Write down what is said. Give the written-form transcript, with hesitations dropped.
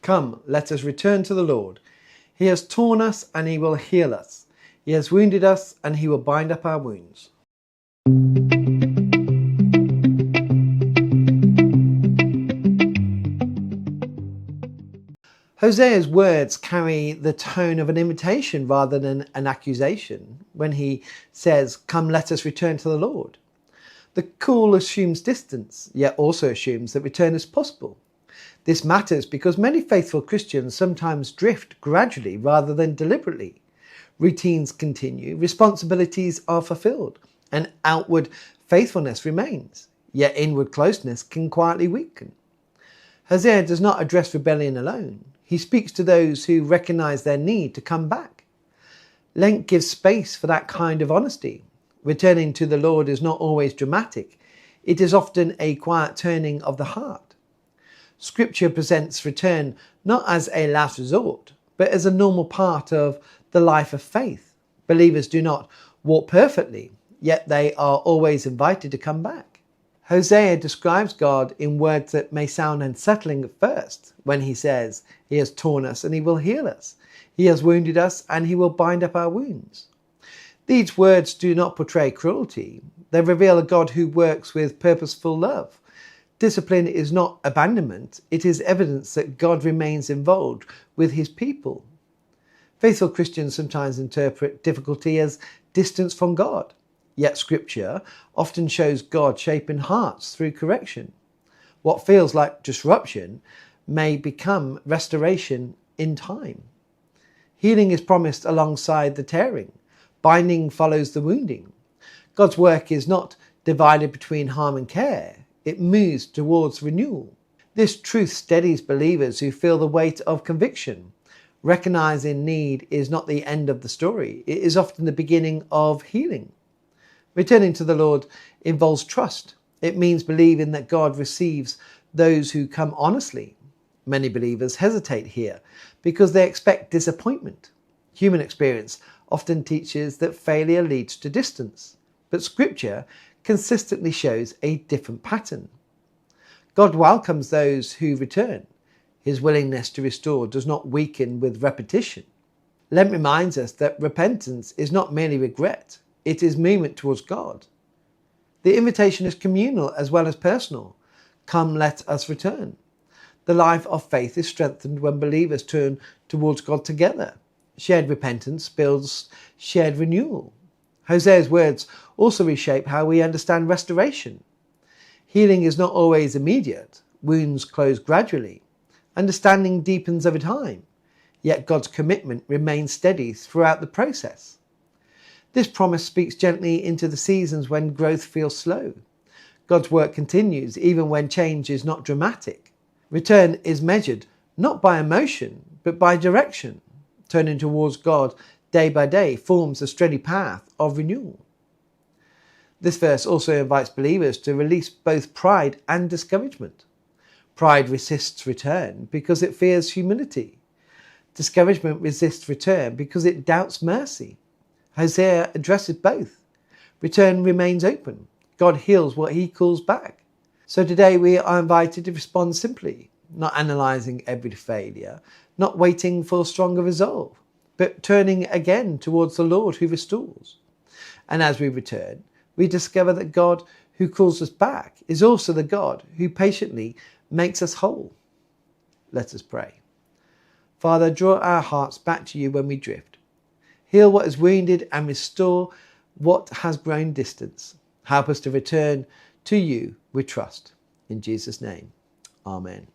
Come, let us return to the Lord. He has torn us and he will heal us. He has wounded us and he will bind up our wounds. Hosea's words carry the tone of an invitation rather than an accusation when he says, "Come, let us return to the Lord." The call assumes distance, yet also assumes that return is possible. This matters because many faithful Christians sometimes drift gradually rather than deliberately. Routines continue, responsibilities are fulfilled, and outward faithfulness remains, yet inward closeness can quietly weaken. Hosea does not address rebellion alone. He speaks to those who recognize their need to come back. Lent gives space for that kind of honesty. Returning to the Lord is not always dramatic. It is often a quiet turning of the heart. Scripture presents return not as a last resort, but as a normal part of the life of faith. Believers do not walk perfectly, yet they are always invited to come back. Hosea describes God in words that may sound unsettling at first when he says, "He has torn us and he will heal us. He has wounded us and he will bind up our wounds." These words do not portray cruelty. They reveal a God who works with purposeful love. Discipline is not abandonment. It is evidence that God remains involved with his people. Faithful Christians sometimes interpret difficulty as distance from God. Yet Scripture often shows God shaping hearts through correction. What feels like disruption may become restoration in time. Healing is promised alongside the tearing. Binding follows the wounding. God's work is not divided between harm and care. It moves towards renewal. This truth steadies believers who feel the weight of conviction. Recognizing need is not the end of the story. It is often the beginning of healing. Returning to the Lord involves trust. It means believing that God receives those who come honestly. Many believers hesitate here because they expect disappointment. Human experience often teaches that failure leads to distance, but Scripture consistently shows a different pattern. God welcomes those who return. His willingness to restore does not weaken with repetition. Lent reminds us that repentance is not merely regret. It is movement towards God. The invitation is communal as well as personal. Come, let us return. The life of faith is strengthened when believers turn towards God together. Shared repentance builds shared renewal. Hosea's words also reshape how we understand restoration. Healing is not always immediate. Wounds close gradually. Understanding deepens over time. Yet God's commitment remains steady throughout the process. This promise speaks gently into the seasons when growth feels slow. God's work continues even when change is not dramatic. Return is measured not by emotion, but by direction. Turning towards God day by day forms a steady path of renewal. This verse also invites believers to release both pride and discouragement. Pride resists return because it fears humility. Discouragement resists return because it doubts mercy. Hosea addresses both. Return remains open. God heals what he calls back. So today we are invited to respond simply, not analysing every failure, not waiting for stronger resolve, but turning again towards the Lord who restores. And as we return, we discover that God who calls us back is also the God who patiently makes us whole. Let us pray. Father, draw our hearts back to you when we drift. Heal what is wounded and restore what has grown distant. Help us to return to you with trust. In Jesus' name, amen.